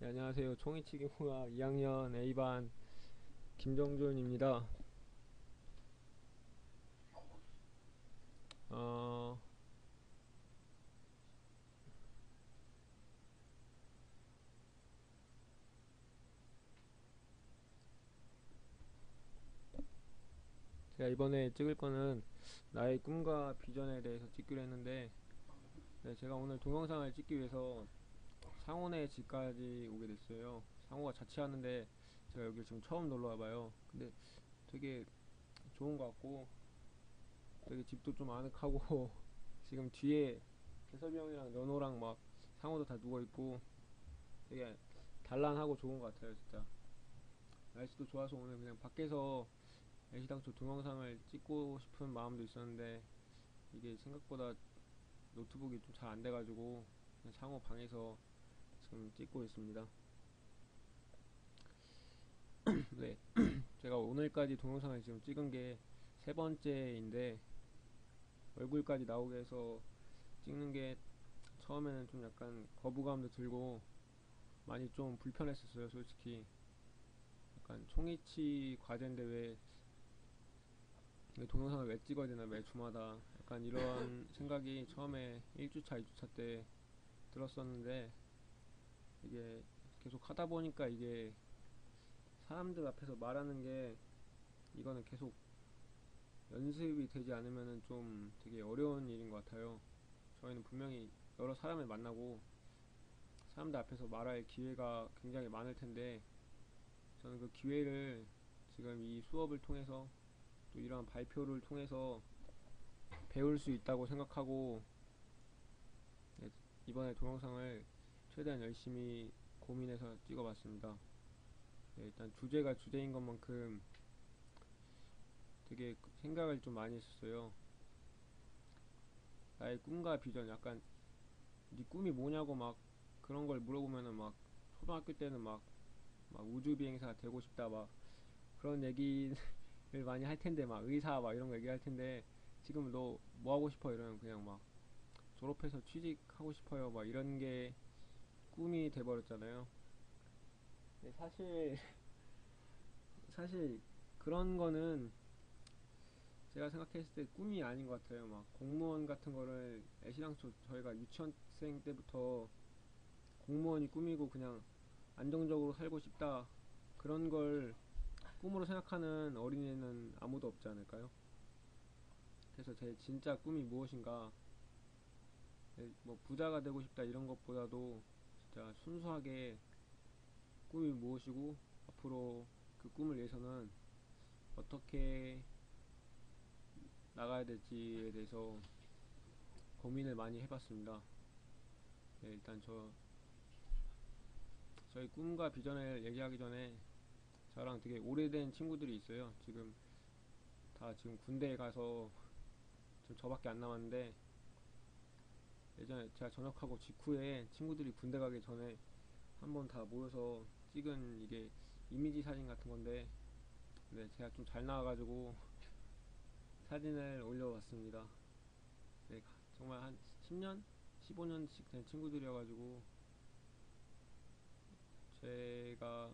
네, 안녕하세요. 총이치기공학 2학년 A반 김정준입니다. 어, 제가 이번에 찍을 거는 나의 꿈과 비전에 대해서 찍기로 했는데, 네, 제가 오늘 동영상을 찍기 위해서 상원의 집까지 오게 됐어요. 상호가 자취하는데 제가 여기 지금 처음 놀러 와봐요. 근데 되게 좋은 것 같고, 되게 집도 좀 아늑하고, 지금 뒤에 개섭이 형이랑 연호랑 막 상호도 다 누워있고, 되게 단란하고 좋은 것 같아요, 진짜. 날씨도 좋아서 오늘 그냥 밖에서 애시당초 동영상을 찍고 싶은 마음도 있었는데 이게 생각보다 노트북이 좀 잘 안 돼가지고 그냥 상호 방에서 지금 찍고 있습니다. 네, 제가 오늘까지 동영상을 지금 찍은 게 세 번째인데 얼굴까지 나오게 해서 찍는 게 처음에는 좀 약간 거부감도 들고 많이 좀 불편했었어요, 솔직히. 약간 총이치 과제인데 왜 동영상을 왜 찍어야 되나 매주마다 약간 이런 생각이 처음에 1주차, 2주차 때 들었었는데 이게 계속 하다 보니까 이게 사람들 앞에서 말하는 게 이거는 계속 연습이 되지 않으면은 좀 되게 어려운 일인 것 같아요. 저희는 분명히 여러 사람을 만나고 사람들 앞에서 말할 기회가 굉장히 많을 텐데 저는 그 기회를 지금 이 수업을 통해서 또 이런 발표를 통해서 배울 수 있다고 생각하고 네, 이번에 동영상을 최대한 열심히 고민해서 찍어봤습니다. 네, 일단 주제가 주제인 것만큼 되게 생각을 좀 많이 했었어요. 나의 꿈과 비전, 약간 네 꿈이 뭐냐고 막 그런 걸 물어보면은 막 초등학교 때는 막 우주비행사 되고 싶다 막 그런 얘기를 많이 할 텐데 막 의사 막 이런 거 얘기할 텐데 지금 너 뭐 하고 싶어 이러면 그냥 막 졸업해서 취직하고 싶어요 막 이런 게 꿈이 돼버렸잖아요. 근데 사실 그런 거는 제가 생각했을 때 꿈이 아닌 것 같아요. 막 공무원 같은 거를 애시당초 저희가 유치원생 때부터 공무원이 꿈이고 그냥 안정적으로 살고 싶다 그런 걸 꿈으로 생각하는 어린이는 아무도 없지 않을까요? 그래서 제 진짜 꿈이 무엇인가, 뭐 부자가 되고 싶다 이런 것보다도 진짜 순수하게 꿈이 무엇이고 앞으로 그 꿈을 위해서는 어떻게 나가야 될지에 대해서 고민을 많이 해봤습니다. 네, 일단 저희 꿈과 비전을 얘기하기 전에 저랑 되게 오래된 친구들이 있어요. 지금 다 지금 군대에 가서 지금 저밖에 안 남았는데 예전에 제가 전역하고 직후에 친구들이 군대 가기 전에 한번 다 모여서 찍은 이게 이미지 사진 같은 건데 네, 제가 좀 잘 나와가지고 사진을 올려봤습니다. 네, 정말 한 10년? 15년씩 된 친구들이어가지고 제가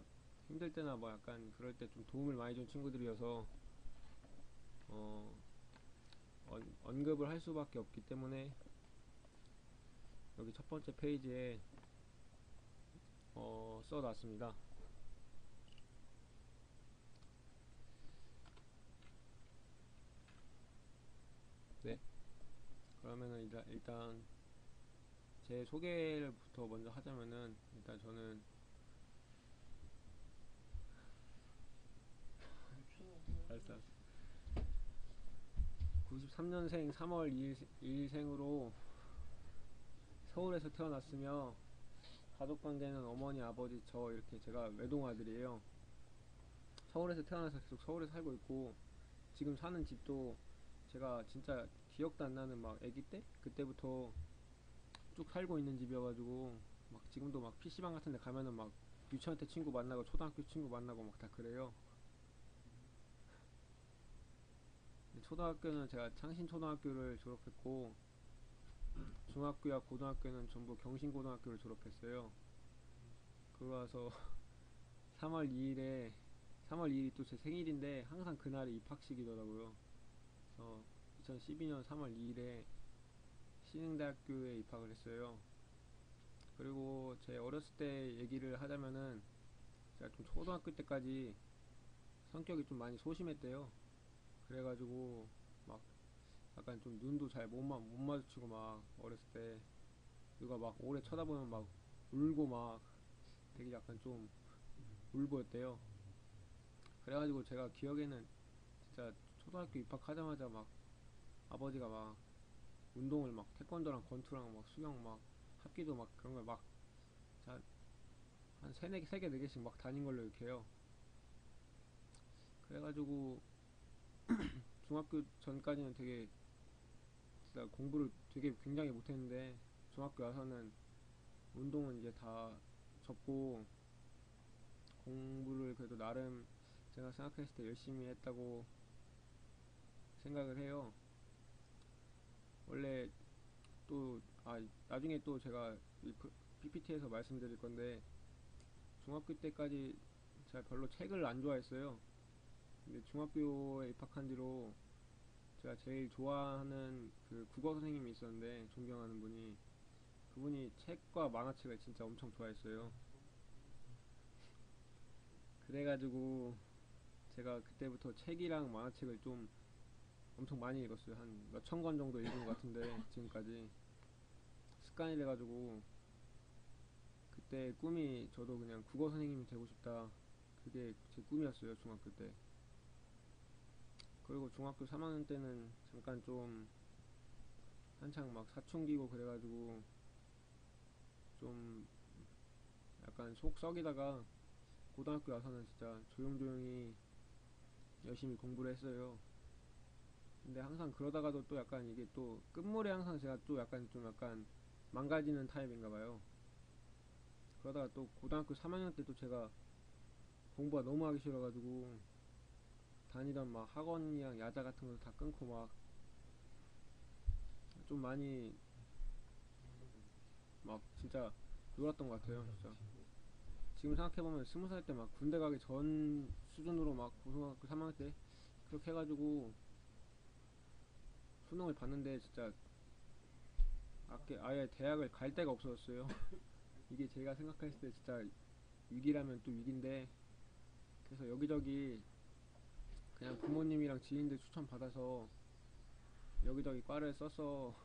힘들 때나 뭐 약간 그럴 때 좀 도움을 많이 준 친구들이어서 어, 언급을 할 수밖에 없기 때문에 여기 첫 번째 페이지에 써놨습니다. 네, 그러면은 일단 제 소개를부터 먼저 하자면은 일단 저는 93년생 3월 2일생으로 서울에서 태어났으며 가족관계는 어머니, 아버지, 저 이렇게 제가 외동아들이에요. 서울에서 태어나서 계속 서울에 살고 있고 지금 사는 집도 제가 진짜 기억도 안 나는 막 아기 때? 그때부터 쭉 살고 있는 집이어가지고 막 지금도 막 PC방 같은 데 가면은 막 유치원 때 친구 만나고 초등학교 친구 만나고 막 다 그래요. 초등학교는 제가 창신초등학교를 졸업했고 중학교와 고등학교는 전부 경신고등학교를 졸업했어요. 그 들어와서 3월 2일에 3월 2일이 또 제 생일인데 항상 그날이 입학식이더라고요. 그래서 2012년 3월 2일에 신흥대학교에 입학을 했어요. 그리고 제 어렸을 때 얘기를 하자면은 제가 좀 초등학교 때까지 성격이 좀 많이 소심했대요. 그래가지고 막 약간 좀 눈도 잘 못 마주치고 막 어렸을 때 누가 막 오래 쳐다보면 막 울고 막 되게 약간 좀 울보였대요. 그래가지고 제가 기억에는 진짜 초등학교 입학하자마자 막 아버지가 막 운동을 막 태권도랑 권투랑 막 수영 막 합기도 막 그런 걸 막 한 세네 개, 세 개, 네 개씩 막 다닌 걸로 이렇게 해요. 그래가지고 중학교 전까지는 되게 진짜 공부를 되게 굉장히 못했는데 중학교 와서는 운동은 이제 다 접고 공부를 그래도 나름 제가 생각했을 때 열심히 했다고 생각을 해요. 원래 또, 나중에 또 제가 PPT에서 말씀드릴 건데, 중학교 때까지 제가 별로 책을 안 좋아했어요. 근데 중학교에 입학한 뒤로 제가 제일 좋아하는 그 국어 선생님이 있었는데, 존경하는 분이, 그분이 책과 만화책을 진짜 엄청 좋아했어요. 그래가지고 제가 그때부터 책이랑 만화책을 좀 엄청 많이 읽었어요. 한 몇천 권 정도 읽은 것 같은데, 지금까지. 습관이 돼가지고 그때 꿈이 저도 그냥 국어 선생님이 되고 싶다. 그게 제 꿈이었어요, 중학교 때. 그리고 중학교 3학년 때는 잠깐 좀 한창 막 사춘기고 그래가지고 좀 약간 속 썩이다가 고등학교 와서는 진짜 조용조용히 열심히 공부를 했어요. 근데 항상 그러다가도 또 약간 이게 또 끝물에 항상 제가 또 약간 망가지는 타입인가 봐요. 그러다가 또 고등학교 3학년 때 또 제가 공부가 너무 하기 싫어가지고 다니던 막 학원이랑 야자 같은 거 다 끊고 막 좀 많이 막 진짜 놀았던 것 같아요, 진짜. 지금 생각해보면 20살 때 막 군대 가기 전 수준으로 막 고등학교 3학년 때 그렇게 해가지고 수능을 봤는데 진짜 아예 대학을 갈 데가 없어졌어요. 이게 제가 생각했을 때 진짜 위기라면 또 위기인데 그래서 여기저기 그냥 부모님이랑 지인들 추천 받아서 여기저기 과를 써서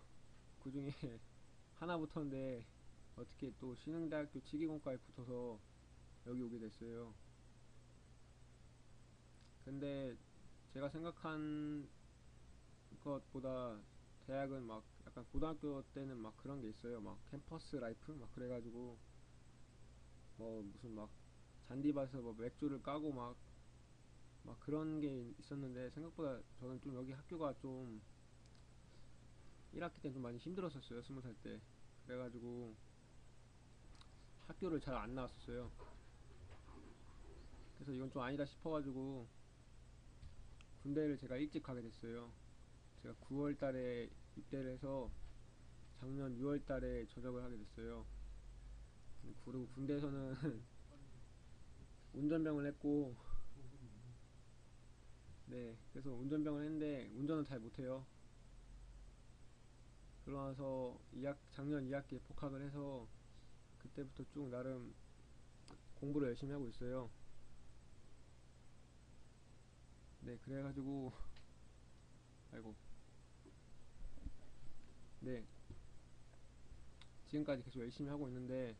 그 중에 하나 붙었는데 어떻게 또 신흥대학교 치기공과에 붙어서 여기 오게 됐어요. 근데 제가 생각한 것보다 대학은 막 약간 고등학교 때는 막 그런 게 있어요. 막 캠퍼스 라이프 막 그래가지고 뭐 무슨 막 잔디밭에서 뭐 맥주를 까고 막 그런 게 있었는데 생각보다 저는 좀 여기 학교가 좀 1학기 때는 좀 많이 힘들었었어요. 20살 때. 그래가지고 학교를 잘 안 나왔었어요. 그래서 이건 좀 아니다 싶어가지고 군대를 제가 일찍 가게 됐어요. 제가 9월 달에 입대를 해서 작년 6월 달에 전역을 하게 됐어요. 그리고 군대에서는 운전병을 했고, 네, 그래서 운전병을 했는데 운전은 잘 못해요. 그러나서 작년 2학기에 복학을 해서 그때부터 쭉 나름 공부를 열심히 하고 있어요. 네, 그래가지고 아이고, 네, 지금까지 계속 열심히 하고 있는데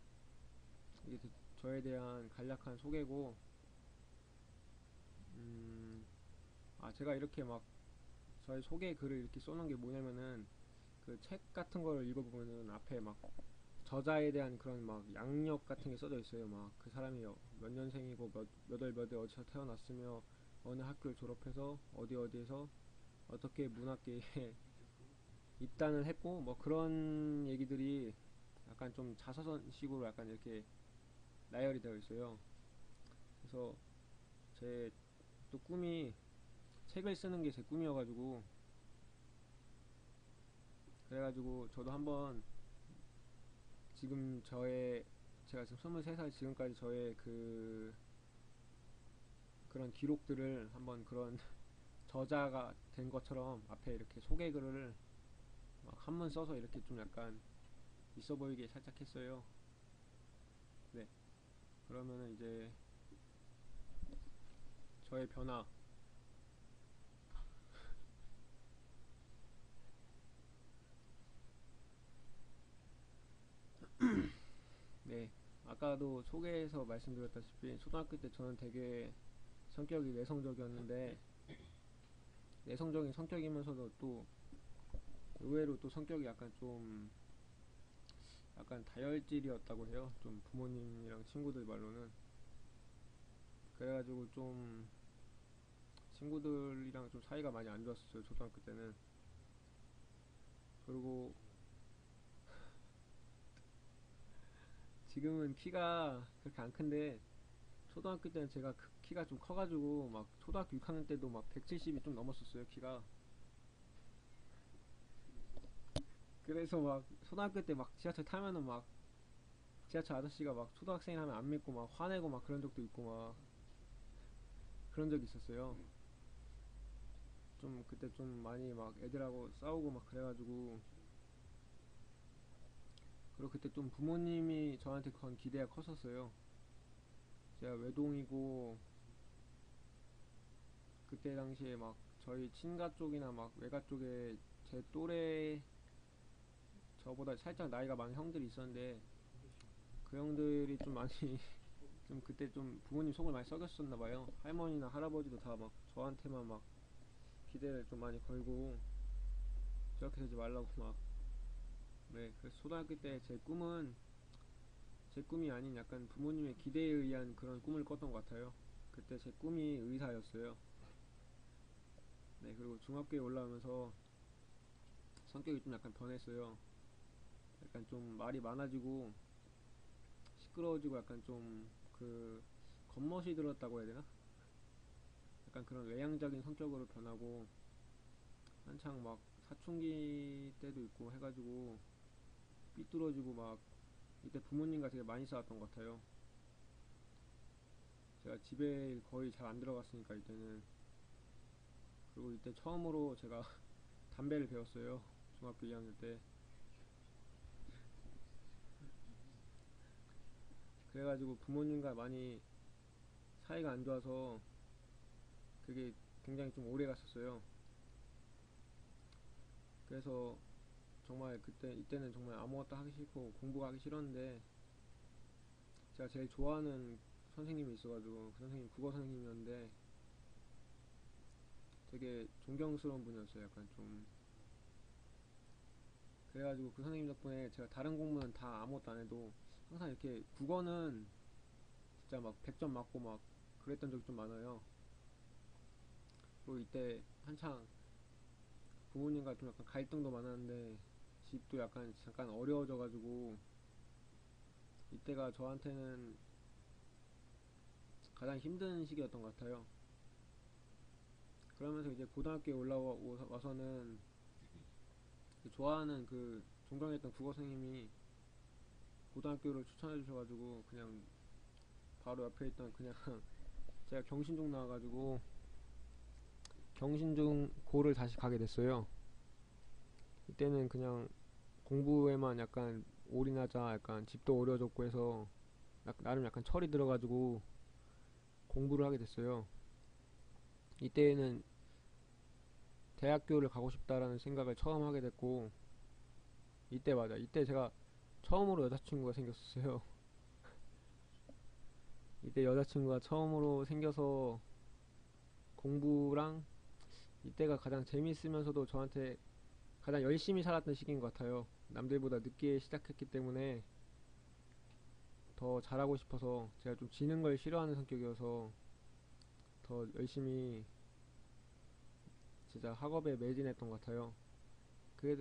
이게 저에 대한 간략한 소개고, 음, 제가 이렇게 막 저의 소개 글을 이렇게 써놓은 게 뭐냐면은 그 책 같은 걸 읽어보면은 앞에 막 저자에 대한 그런 막 양력 같은 게 써져 있어요. 막 그 사람이 몇 년생이고 몇월 어디서 태어났으며 어느 학교를 졸업해서 어디에서 어떻게 문학계에 입단을 했고 뭐 그런 얘기들이 약간 좀 자서전식으로 약간 이렇게 나열이 되어 있어요. 그래서 제 또 꿈이 책을 쓰는 게 제 꿈이어가지고 그래가지고 저도 한번 지금 제가 지금 23살 지금까지 저의 그런 기록들을 한번 그런 저자가 된 것처럼 앞에 이렇게 소개글을 막 한문 써서 이렇게 좀 약간 있어 보이게 살짝 했어요. 네, 그러면은 이제 저의 변화. 네, 아까도 소개에서 말씀드렸다시피 초등학교 때 저는 되게 성격이 내성적이었는데, 내성적인 성격이면서도 또 의외로 또 성격이 약간 좀 약간 다혈질이었다고 해요. 좀 부모님이랑 친구들 말로는. 그래가지고 좀 친구들이랑 좀 사이가 많이 안 좋았었어요, 초등학교 때는. 그리고 지금은 키가 그렇게 안 큰데, 초등학교 때는 제가 키가 좀 커가지고 막 초등학교 6학년 때도 막 170이 좀 넘었었어요, 키가. 그래서 막 초등학교 때 막 지하철 타면은 막 지하철 아저씨가 막 초등학생이라면 안 믿고 막 화내고 막 그런 적도 있고 막 그런 적이 있었어요. 좀 그때 좀 많이 막 애들하고 싸우고 막 그래가지고. 그리고 그때 좀 부모님이 저한테 건 기대가 컸었어요. 제가 외동이고 그때 당시에 막 저희 친가 쪽이나 막 외가 쪽에 제 또래, 저보다 살짝 나이가 많은 형들이 있었는데, 그 형들이 좀 많이 좀 그때 좀 부모님 속을 많이 썩였었나 봐요. 할머니나 할아버지도 다 막 저한테만 막 기대를 좀 많이 걸고 저렇게 되지 말라고 막. 네, 그래서 초등학교 때 제 꿈이 아닌 약간 부모님의 기대에 의한 그런 꿈을 꿨던 것 같아요. 그때 제 꿈이 의사였어요. 네, 그리고 중학교에 올라오면서 성격이 좀 약간 변했어요. 약간 좀 말이 많아지고 시끄러워지고 약간 좀 겉멋이 들었다고 해야 되나? 약간 그런 외향적인 성격으로 변하고, 한창 막 사춘기 때도 있고 해가지고 삐뚤어지고 막, 이때 부모님과 되게 많이 싸웠던 것 같아요. 제가 집에 거의 잘 안 들어갔으니까 이때는. 그리고 이때 처음으로 제가 담배를 배웠어요, 중학교 2학년 때. 그래가지고 부모님과 많이 사이가 안 좋아서 그게 굉장히 좀 오래 갔었어요. 그래서 정말 이때는 정말 아무것도 하기 싫고 공부가 하기 싫었는데, 제가 제일 좋아하는 선생님이 있어가지고, 그 선생님 국어 선생님이었는데 되게 존경스러운 분이었어요, 약간 좀. 그래가지고 그 선생님 덕분에 제가 다른 공부는 다 아무것도 안 해도 항상 이렇게 국어는 진짜 막 100점 맞고 막 그랬던 적이 좀 많아요. 그리고 이때 한창 부모님과 좀 약간 갈등도 많았는데, 집도 약간 잠깐 어려워져가지고, 이때가 저한테는 가장 힘든 시기였던 것 같아요. 그러면서 이제 고등학교에 올라와서는 좋아하는 존경했던 국어 선생님이 고등학교를 추천해 주셔가지고, 그냥 바로 옆에 있던 그냥 제가 경신중 나와가지고 경신중 고를 다시 가게 됐어요. 이때는 그냥 공부에만 약간 올인하자, 약간 집도 어려워졌고 해서 나름 약간 철이 들어가지고 공부를 하게 됐어요. 이때는 대학교를 가고 싶다라는 생각을 처음 하게 됐고, 이때 맞아, 이때 제가 처음으로 여자친구가 생겼었어요. 이때 여자친구가 처음으로 생겨서 공부랑, 이때가 가장 재밌으면서도 저한테 가장 열심히 살았던 시기인 것 같아요. 남들보다 늦게 시작했기 때문에 더 잘하고 싶어서, 제가 좀 지는 걸 싫어하는 성격이어서 더 열심히 진짜 학업에 매진했던 것 같아요.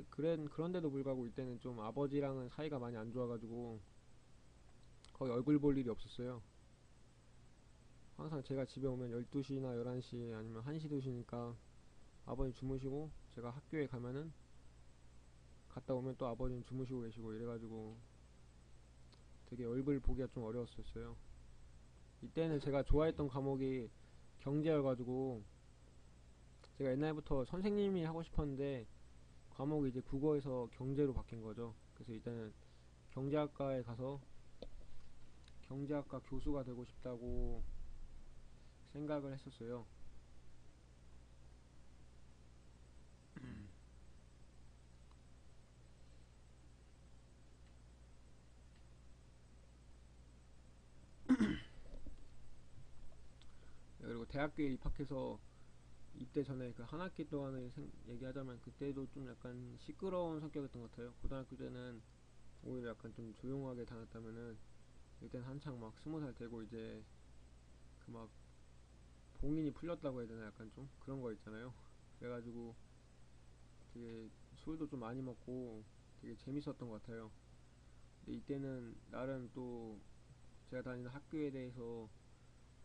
그런데도 불구하고 이때는 좀 아버지랑은 사이가 많이 안 좋아가지고 거의 얼굴 볼 일이 없었어요. 항상 제가 집에 오면 12시나 11시 아니면 1시, 2시니까 아버님 주무시고, 제가 학교에 갔다 오면 또 아버님 주무시고 계시고 이래가지고 되게 얼굴 보기가 좀 어려웠었어요. 이때는 제가 좋아했던 과목이 경제여가지고 제가 옛날부터 선생님이 하고 싶었는데 과목이 이제 국어에서 경제로 바뀐 거죠. 그래서 이때는 경제학과에 가서 경제학과 교수가 되고 싶다고 생각을 했었어요. 그리고 대학교에 입학해서 입대 전에 그 한 학기 동안을 얘기하자면 그때도 좀 약간 시끄러운 성격이었던 것 같아요. 고등학교 때는 오히려 약간 좀 조용하게 다녔다면은 이때는 한창 막 20살 되고 이제 그 막 봉인이 풀렸다고 해야 되나 약간 좀 그런 거 있잖아요. 그래가지고 되게 술도 좀 많이 먹고 되게 재밌었던 것 같아요. 근데 이때는 나름 또 제가 다니는 학교에 대해서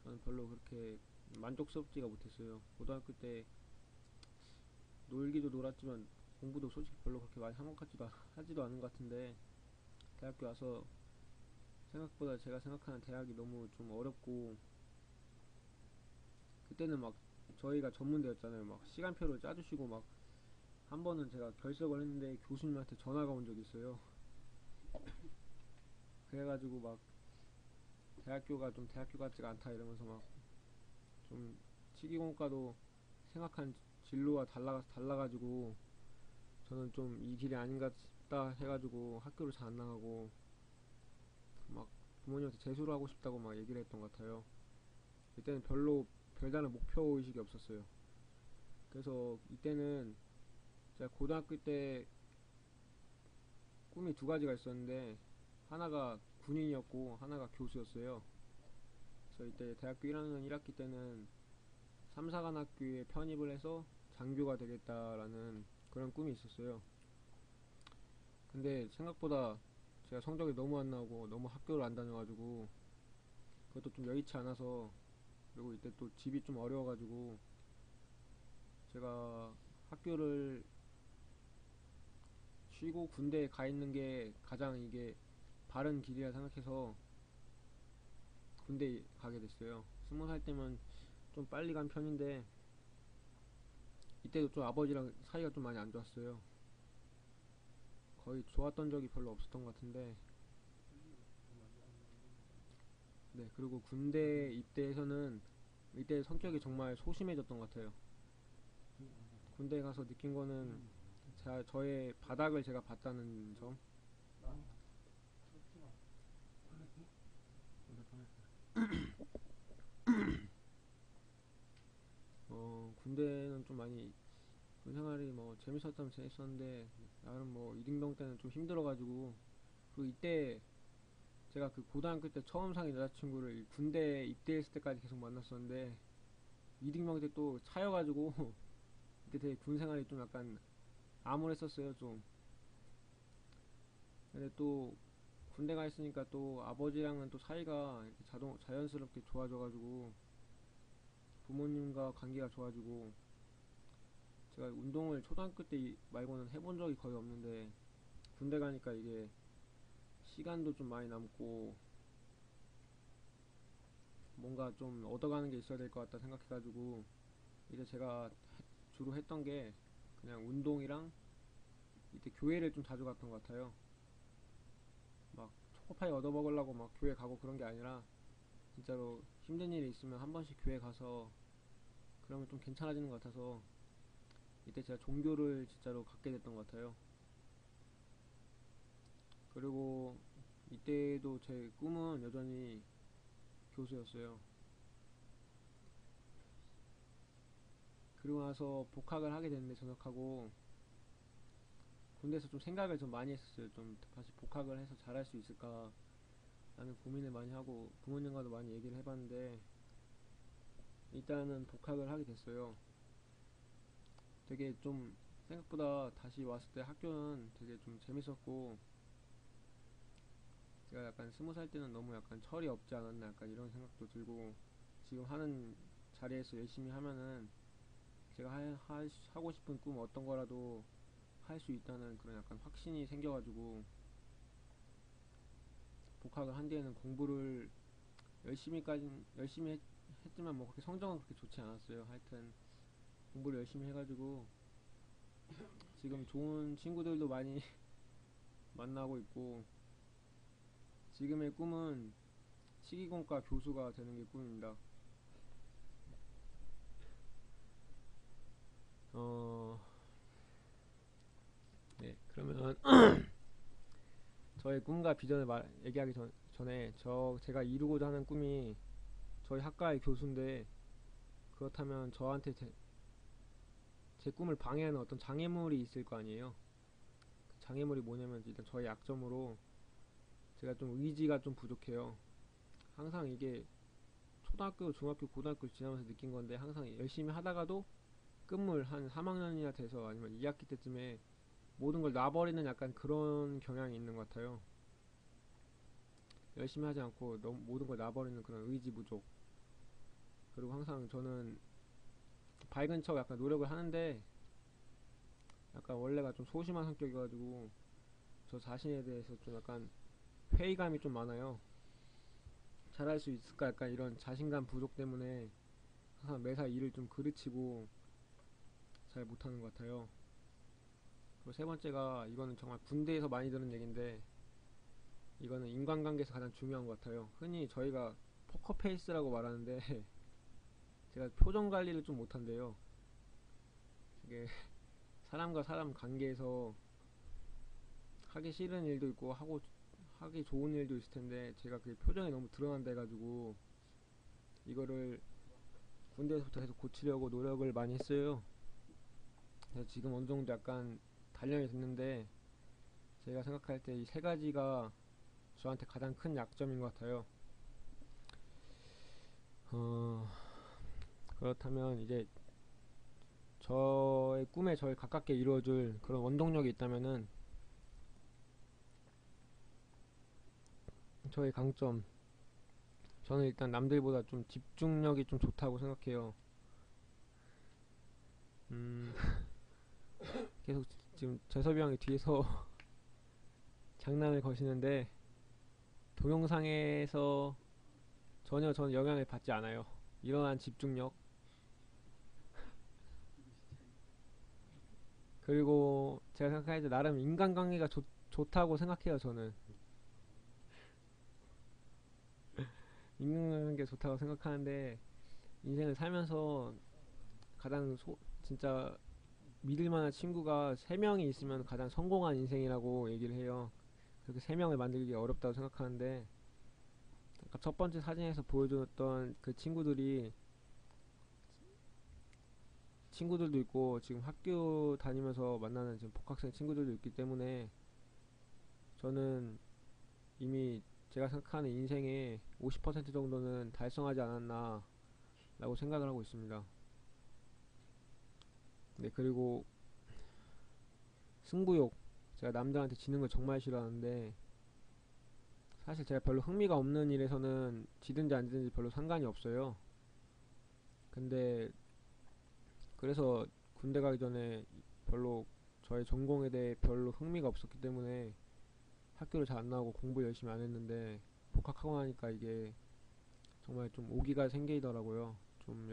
저는 별로 그렇게 만족스럽지가 못했어요. 고등학교 때 놀기도 놀았지만 공부도 솔직히 별로 그렇게 많이 한 것 같지도 하지도 않은 것 같은데 대학교 와서 생각보다 제가 생각하는 대학이 너무 좀 어렵고 그때는 막 저희가 전문대였잖아요. 막 시간표를 짜주시고 막 한 번은 제가 결석을 했는데 교수님한테 전화가 온 적이 있어요. 그래가지고 막 대학교가 좀 대학교 같지가 않다 이러면서 막 좀 치기공과도 생각한 진로와 달라가지고 저는 좀 이 길이 아닌가 싶다 해가지고 학교를 잘 안 나가고 막 부모님한테 재수를 하고 싶다고 막 얘기를 했던 것 같아요. 이때는 별로 별다른 목표 의식이 없었어요. 그래서 이때는 제가 고등학교 때 꿈이 두 가지가 있었는데 하나가 군인이었고 하나가 교수였어요. 그래서 이때 대학교 1학년 1학기 때는 삼사관학교에 편입을 해서 장교가 되겠다라는 그런 꿈이 있었어요. 근데 생각보다 제가 성적이 너무 안 나오고 너무 학교를 안 다녀가지고 그것도 좀 여의치 않아서 그리고 이때 또 집이 좀 어려워가지고 제가 학교를 쉬고 군대에 가 있는 게 가장 이게 바른 길이라 생각해서 군대에 가게 됐어요. 20살 때면 좀 빨리 간 편인데 이때도 좀 아버지랑 사이가 좀 많이 안 좋았어요. 거의 좋았던 적이 별로 없었던 것 같은데 네 그리고 군대 입대에서는 이때 성격이 정말 소심해졌던 것 같아요. 군대 가서 느낀 거는 저의 바닥을 제가 봤다는 점. 군대는 좀 많이 군 생활이 뭐 재밌었다면 재밌었는데 나름 뭐 이등병 때는 좀 힘들어가지고 그리고 이때 제가 그 고등학교 때 처음 사귄 여자친구를 군대 입대했을 때까지 계속 만났었는데 이등병 때 또 차여가지고 이때 되게 군 생활이 좀 약간 암울했었어요 좀. 근데 또 군대 가 있으니까 또 아버지랑은 또 사이가 이렇게 자연스럽게 좋아져가지고 부모님과 관계가 좋아지고 제가 운동을 초등학교 때 말고는 해본 적이 거의 없는데 군대 가니까 이게 시간도 좀 많이 남고 뭔가 좀 얻어가는 게 있어야 될 것 같다 생각해가지고 이제 제가 주로 했던 게 그냥 운동이랑 이때 교회를 좀 자주 갔던 것 같아요. 막 초코파이 얻어먹으려고 막 교회 가고 그런 게 아니라 진짜로 힘든 일이 있으면 한 번씩 교회 가서 그러면 좀 괜찮아지는 것 같아서 이때 제가 종교를 진짜로 갖게 됐던 것 같아요. 그리고 이때도 제 꿈은 여전히 교수였어요. 그리고 나서 복학을 하게 됐는데 전역하고 군대에서 좀 생각을 좀 많이 했었어요. 좀 다시 복학을 해서 잘할 수 있을까 라는 고민을 많이 하고 부모님과도 많이 얘기를 해봤는데 일단은 복학을 하게 됐어요. 되게 좀 생각보다 다시 왔을 때 학교는 되게 좀 재밌었고 제가 약간 20살 때는 너무 약간 철이 없지 않았나 약간 이런 생각도 들고 지금 하는 자리에서 열심히 하면은 제가 하고 싶은 꿈 어떤 거라도 할 수 있다는 그런 약간 확신이 생겨가지고 복학을 한 뒤에는 공부를 열심히 했지만 뭐 그렇게 성적은 그렇게 좋지 않았어요. 하여튼 공부를 열심히 해가지고 지금 좋은 친구들도 많이 만나고 있고, 지금의 꿈은 식이공과 교수가 되는 게 꿈입니다. 어, 네, 그러면 저의 꿈과 비전을 얘기하기 전에 제가 이루고자 하는 꿈이 저희 학과의 교수인데, 그렇다면 저한테 제 꿈을 방해하는 어떤 장애물이 있을 거 아니에요. 그 장애물이 뭐냐면 일단 저의 약점으로 제가 좀 의지가 좀 부족해요. 항상 이게 초등학교, 중학교, 고등학교 지나면서 느낀 건데, 항상 열심히 하다가도 끝물 한 3학년이나 돼서 아니면 2학기 때쯤에 모든 걸 놔버리는 약간 그런 경향이 있는 것 같아요. 열심히 하지 않고 너무 모든 걸 놔버리는 그런 의지 부족. 그리고 항상 저는 밝은 척 약간 노력을 하는데, 약간 원래가 좀 소심한 성격이가지고 저 자신에 대해서 좀 약간 회의감이 좀 많아요. 잘할 수 있을까 약간 이런 자신감 부족 때문에 항상 매사 일을 좀 그르치고 잘 못하는 것 같아요. 그리고 세 번째가, 이거는 정말 군대에서 많이 들은 얘기인데, 이거는 인간관계에서 가장 중요한 것 같아요. 흔히 저희가 포커페이스라고 말하는데 제가 표정 관리를 좀 못한대요. 이게 사람과 사람 관계에서 하기 싫은 일도 있고 하기 좋은 일도 있을 텐데, 제가 그게 표정이 너무 드러난다 해가지고 이거를 군대에서부터 계속 고치려고 노력을 많이 했어요. 그래서 지금 어느 정도 약간 단련이 됐는데, 제가 생각할 때 이 세 가지가 저한테 가장 큰 약점인 것 같아요. 어, 그렇다면 이제 저의 꿈에 저를 가깝게 이루어줄 그런 원동력이 있다면은, 저의 강점, 저는 일단 남들보다 좀 집중력이 좀 좋다고 생각해요. 음, 계속 지금 재섭이 형이 뒤에서 장난을 거시는데, 동영상에서 전혀 저는 영향을 받지 않아요. 이러한 집중력. 그리고 제가 생각할 때 나름 인간관계가 좋다고 생각해요. 저는 인간관계 좋다고 생각하는데, 인생을 살면서 가장 진짜 믿을 만한 친구가 3명이 있으면 가장 성공한 인생이라고 얘기를 해요. 그렇게 3명을 만들기 어렵다고 생각하는데, 아까 첫 번째 사진에서 보여줬던 그 친구들도 있고, 지금 학교 다니면서 만나는 지금 복학생 친구들도 있기 때문에, 저는 이미 제가 생각하는 인생의 50% 정도는 달성하지 않았나 라고 생각을 하고 있습니다. 네, 그리고 승부욕. 제가 남들한테 지는 걸 정말 싫어하는데, 사실 제가 별로 흥미가 없는 일에서는 지든지 안 지든지 별로 상관이 없어요. 근데 그래서 군대 가기 전에 별로 저의 전공에 대해 별로 흥미가 없었기 때문에 학교를 잘 안 나오고 공부 열심히 안 했는데, 복학하고 나니까 이게 정말 좀 오기가 생기더라고요. 좀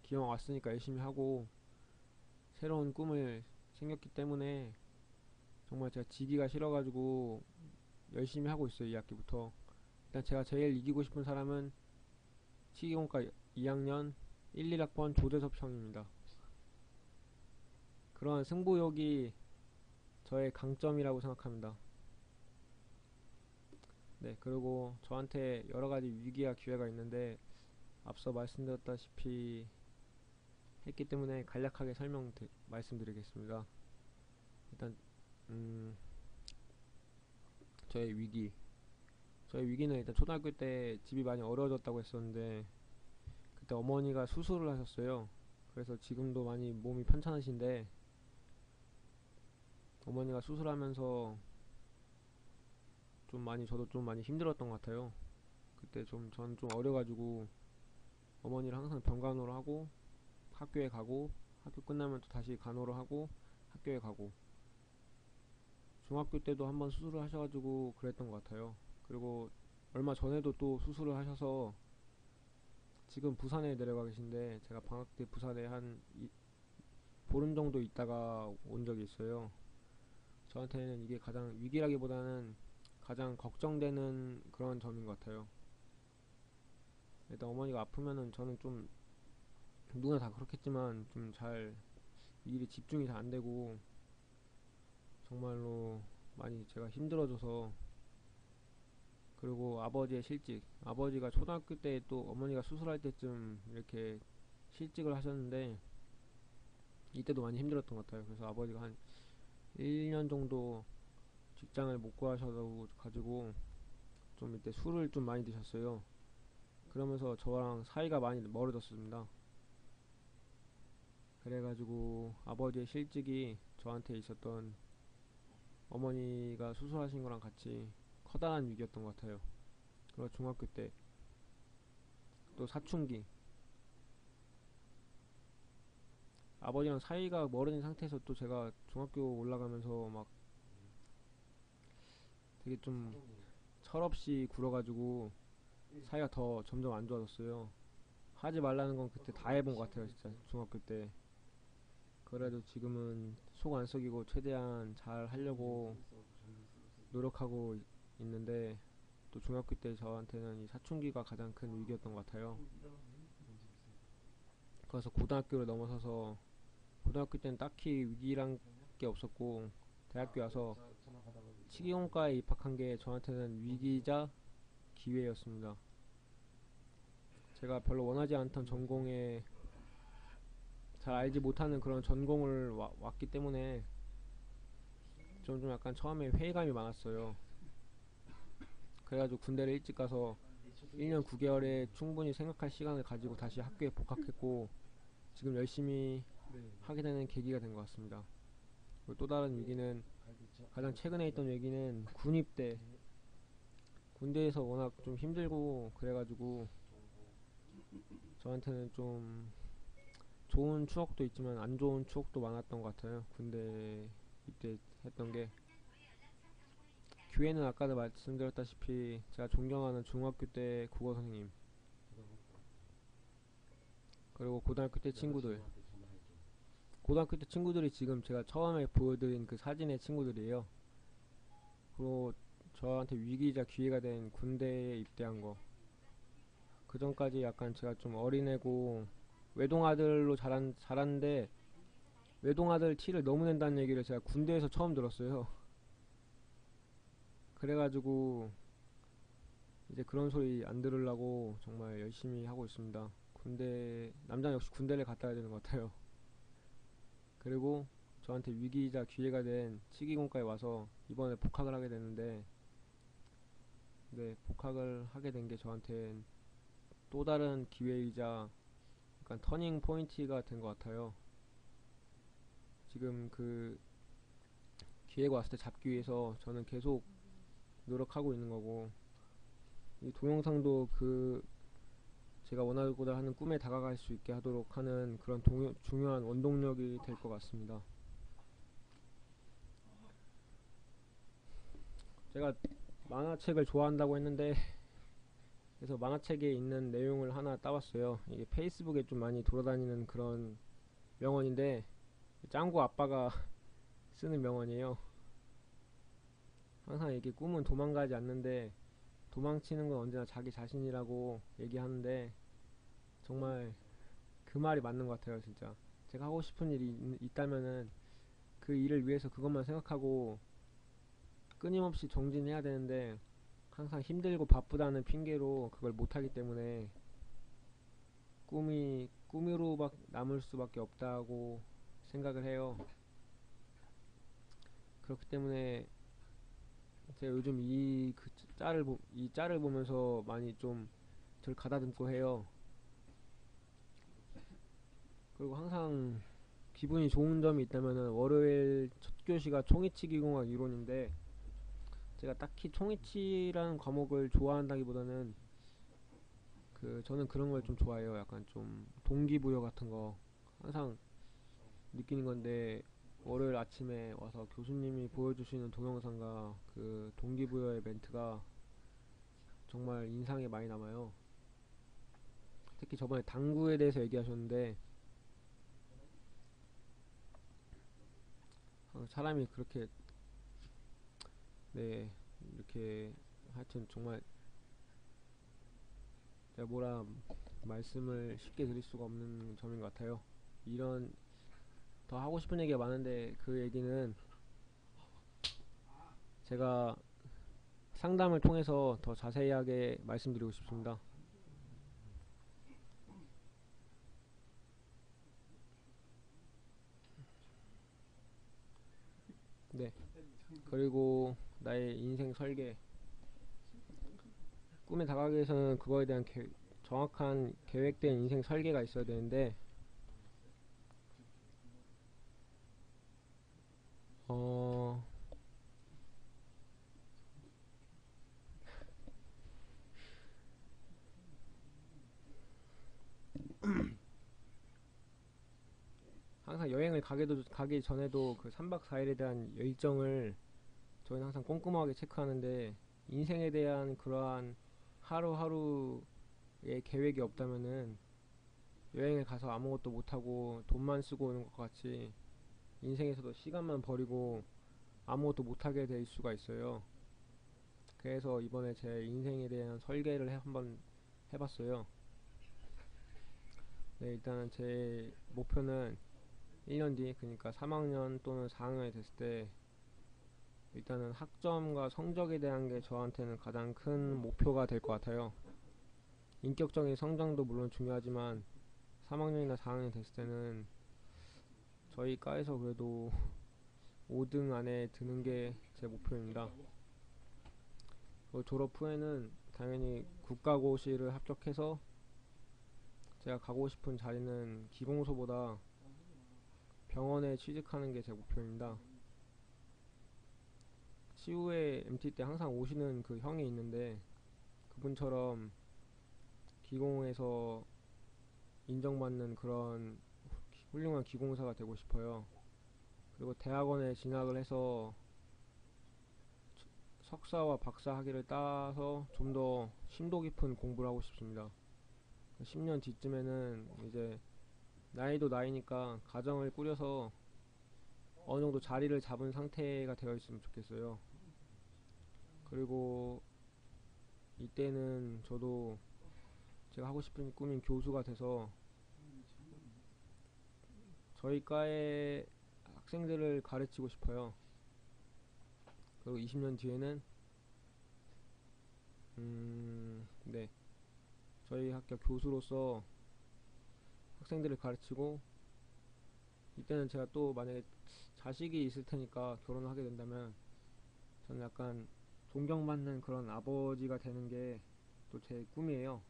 기왕 왔으니까 열심히 하고 새로운 꿈을 생겼기 때문에 정말 제가 지기가 싫어가지고 열심히 하고 있어요. 이 학기부터. 일단 제가 제일 이기고 싶은 사람은 치기공과 2학년 1, 1학번 조대섭 형입니다. 그러한 승부욕이 저의 강점이라고 생각합니다. 네, 그리고 저한테 여러가지 위기와 기회가 있는데, 앞서 말씀드렸다시피 했기 때문에 간략하게 말씀드리겠습니다. 일단 음, 저의 위기. 저의 위기는 일단 초등학교 때 집이 많이 어려워졌다고 했었는데, 그때 어머니가 수술을 하셨어요. 그래서 지금도 많이 몸이 편찮으신데, 어머니가 수술하면서 저도 좀 많이 힘들었던 것 같아요. 그때 전 좀 어려가지고 어머니를 항상 병간호를 하고 학교에 가고, 학교 끝나면 또 다시 간호를 하고 학교에 가고, 중학교 때도 한번 수술을 하셔가지고 그랬던 것 같아요. 그리고 얼마 전에도 또 수술을 하셔서 지금 부산에 내려가 계신데, 제가 방학 때 부산에 한 보름 정도 있다가 온 적이 있어요. 저한테는 이게 가장 위기라기보다는 가장 걱정되는 그런 점인 것 같아요. 일단 어머니가 아프면은 저는 좀, 누구나 다 그렇겠지만 좀 잘 일이 집중이 잘 안 되고 정말로 많이 제가 힘들어져서. 그리고 아버지의 실직, 아버지가 초등학교 때 또 어머니가 수술할 때쯤 이렇게 실직을 하셨는데, 이때도 많이 힘들었던 것 같아요. 그래서 아버지가 한 1년 정도 직장을 못 구하셔서 가지고 좀 이때 술을 좀 많이 드셨어요. 그러면서 저랑 사이가 많이 멀어졌습니다. 그래가지고 아버지의 실직이 저한테 있었던, 어머니가 수술하신 거랑 같이 커다란 위기였던 것 같아요. 그리고 중학교 때 또 사춘기, 아버지랑 사이가 멀어진 상태에서 또 제가 중학교 올라가면서 막 되게 좀 철없이 굴어가지고 사이가 더 점점 안 좋아졌어요. 하지 말라는 건 그때 다 해본 것 같아요, 진짜 중학교 때. 그래도 지금은 속 안 썩이고 최대한 잘 하려고 노력하고 있는데, 또 중학교 때 저한테는 이 사춘기가 가장 큰 위기였던 것 같아요. 그래서 고등학교를 넘어서서, 고등학교 때는 딱히 위기란 게 없었고, 대학교 와서 치기공과에 입학한 게 저한테는 위기자 기회였습니다. 제가 별로 원하지 않던 전공에, 잘 알지 못하는 그런 전공을 왔기 때문에 좀 약간 처음에 회의감이 많았어요. 그래가지고 군대를 일찍 가서 1년 9개월에 충분히 생각할 시간을 가지고 다시 학교에 복학했고, 지금 열심히 하게 되는 계기가 된 것 같습니다. 그리고 또 다른 위기는, 가장 최근에 있던 얘기는 군입대. 군대에서 워낙 좀 힘들고 그래가지고 저한테는 좀 좋은 추억도 있지만 안 좋은 추억도 많았던 것 같아요. 군대 입대했던 게. 교회는 아까도 말씀드렸다시피 제가 존경하는 중학교 때 국어 선생님, 그리고 고등학교 때 친구들, 고등학교 때 친구들이 지금 제가 처음에 보여드린 그 사진의 친구들이에요. 그리고 저한테 위기이자 기회가 된 군대에 입대한 거. 그 전까지 약간 제가 좀 어린애고 외동아들로 자랐는데, 외동아들 티를 너무 낸다는 얘기를 제가 군대에서 처음 들었어요. 그래가지고 이제 그런 소리 안 들으려고 정말 열심히 하고 있습니다. 군대, 남자는 역시 군대를 갔다 와야 되는 것 같아요. 그리고 저한테 위기이자 기회가 된 치기공과에 와서 이번에 복학을 하게 됐는데, 네, 복학을 하게 된 게 저한텐 또 다른 기회이자 약간 터닝 포인트가 된 것 같아요. 지금 그 기회가 왔을 때 잡기 위해서 저는 계속 노력하고 있는 거고, 이 동영상도 그 제가 원하고자 하는 꿈에 다가갈 수 있게 하도록 하는 그런 중요한 원동력이 될 것 같습니다. 제가 만화책을 좋아한다고 했는데, 그래서 만화책에 있는 내용을 하나 따왔어요. 이게 페이스북에 좀 많이 돌아다니는 그런 명언인데, 짱구 아빠가 쓰는 명언이에요. 항상 이게 꿈은 도망가지 않는데 도망치는 건 언제나 자기 자신이라고 얘기하는데, 정말 그 말이 맞는 것 같아요, 진짜. 제가 하고 싶은 일이 있다면은 그 일을 위해서 그것만 생각하고 끊임없이 정진해야 되는데, 항상 힘들고 바쁘다는 핑계로 그걸 못하기 때문에 꿈이 꿈으로 남을 수밖에 없다고 생각을 해요. 그렇기 때문에 제가 요즘 이 짤을 보면서 많이 좀 저를 가다듬고 해요. 그리고 항상 기분이 좋은 점이 있다면은, 월요일 첫 교시가 총이치기공학 이론인데, 제가 딱히 총이치라는 과목을 좋아한다기보다는 저는 그런 걸 좀 좋아해요. 약간 좀 동기부여 같은 거 항상 느끼는 건데, 월요일 아침에 와서 교수님이 보여주시는 동영상과 그 동기부여의 멘트가 정말 인상에 많이 남아요. 특히 저번에 당구에 대해서 얘기하셨는데 사람이 그렇게 네 이렇게 하여튼 정말 제가 뭐라 말씀을 쉽게 드릴 수가 없는 점인 것 같아요. 이런 더 하고 싶은 얘기가 많은데 그 얘기는 제가 상담을 통해서 더 자세하게 말씀드리고 싶습니다. 네. 그리고 나의 인생 설계, 꿈에 다가가기 위해서는 그거에 대한 정확한 계획된 인생 설계가 있어야 되는데 어, 항상 여행을 가기 전에도 그 3박 4일에 대한 일정을 저희는 항상 꼼꼼하게 체크하는데 인생에 대한 그러한 하루하루의 계획이 없다면은 여행을 가서 아무것도 못하고 돈만 쓰고 오는 것 같이 인생에서도 시간만 버리고 아무것도 못하게 될 수가 있어요. 그래서 이번에 제 인생에 대한 설계를 한번 해봤어요. 네, 일단은 제 목표는 1년 뒤, 그러니까 3학년 또는 4학년이 됐을 때 일단은 학점과 성적에 대한 게 저한테는 가장 큰 목표가 될 것 같아요. 인격적인 성장도 물론 중요하지만 3학년이나 4학년이 됐을 때는 저희 과에서 그래도 5등 안에 드는 게 제 목표입니다. 졸업 후에는 당연히 국가고시를 합격해서 제가 가고 싶은 자리는 기공소보다 병원에 취직하는 게 제 목표입니다. 치우에 MT 때 항상 오시는 그 형이 있는데 그분처럼 기공에서 인정받는 그런 훌륭한 기공사가 되고 싶어요. 그리고 대학원에 진학을 해서 석사와 박사 학위를 따서 좀 더 심도 깊은 공부를 하고 싶습니다. 10년 뒤쯤에는 이제 나이도 나이니까 가정을 꾸려서 어느 정도 자리를 잡은 상태가 되어 있으면 좋겠어요. 그리고 이때는 저도 제가 하고 싶은 꿈인 교수가 돼서 저희 과의 학생들을 가르치고 싶어요. 그리고 20년 뒤에는 네, 저희 학교 교수로서 학생들을 가르치고 이때는 제가 또 만약에 자식이 있을 테니까 결혼을 하게 된다면 저는 약간 존경받는 그런 아버지가 되는 게 또 제 꿈이에요.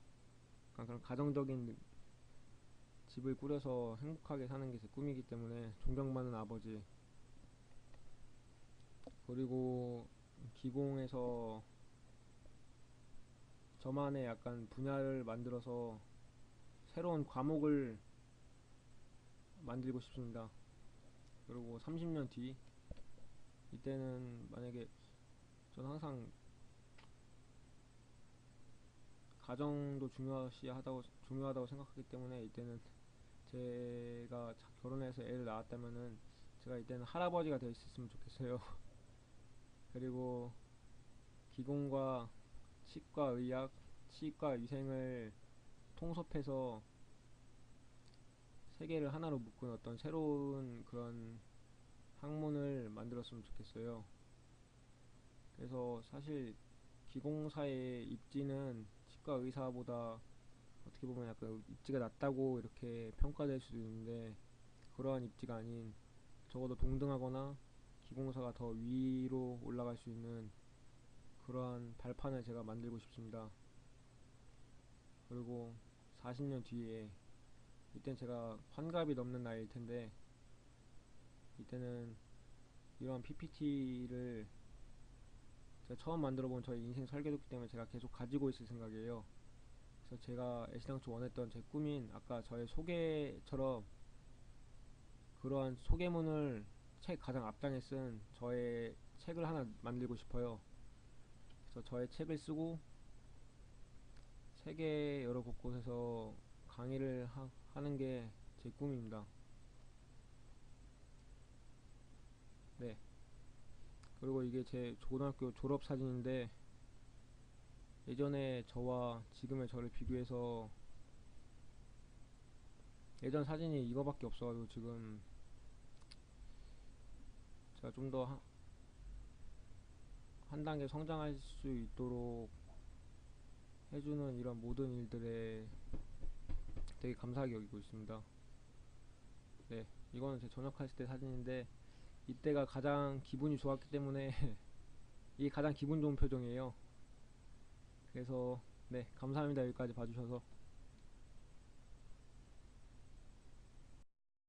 약간 그런 가정적인 집을 꾸려서 행복하게 사는 게 제 꿈이기 때문에 존경받는 아버지. 그리고 기공에서 저만의 약간 분야를 만들어서 새로운 과목을 만들고 싶습니다. 그리고 30년 뒤 이때는 만약에 저는 항상 가정도 중요하다고 생각하기 때문에 이때는 제가 결혼해서 애를 낳았다면은 제가 이때는 할아버지가 되어 있었으면 좋겠어요. 그리고 기공과 치과 의학, 치과 위생을 통섭해서 세계를 하나로 묶은 어떤 새로운 그런 학문을 만들었으면 좋겠어요. 그래서 사실 기공사의 입지는 치과 의사보다 어떻게 보면 약간 입지가 낮다고 이렇게 평가될 수도 있는데 그러한 입지가 아닌 적어도 동등하거나 기공사가 더 위로 올라갈 수 있는 그러한 발판을 제가 만들고 싶습니다. 그리고 40년 뒤에 이땐 제가 환갑이 넘는 나이일 텐데 이때는 이러한 PPT를 제가 처음 만들어 본 저희 인생 설계도기 때문에 제가 계속 가지고 있을 생각이에요. 그래서 제가 애시당초 원했던 제 꿈인 아까 저의 소개처럼 그러한 소개문을 책 가장 앞장에 쓴 저의 책을 하나 만들고 싶어요. 그래서 저의 책을 쓰고 세계 여러 곳곳에서 강의를 하는 게 제 꿈입니다. 네. 그리고 이게 제 고등학교 졸업 사진인데 예전에 저와 지금의 저를 비교해서 예전 사진이 이거밖에 없어가지고 지금 제가 좀 더 한 단계 성장할 수 있도록 해주는 이런 모든 일들에 되게 감사하게 여기고 있습니다. 네, 이거는 제 전역했을 때 사진인데 이때가 가장 기분이 좋았기 때문에 이게 가장 기분 좋은 표정이에요. 그래서 네, 감사합니다. 여기까지 봐주셔서.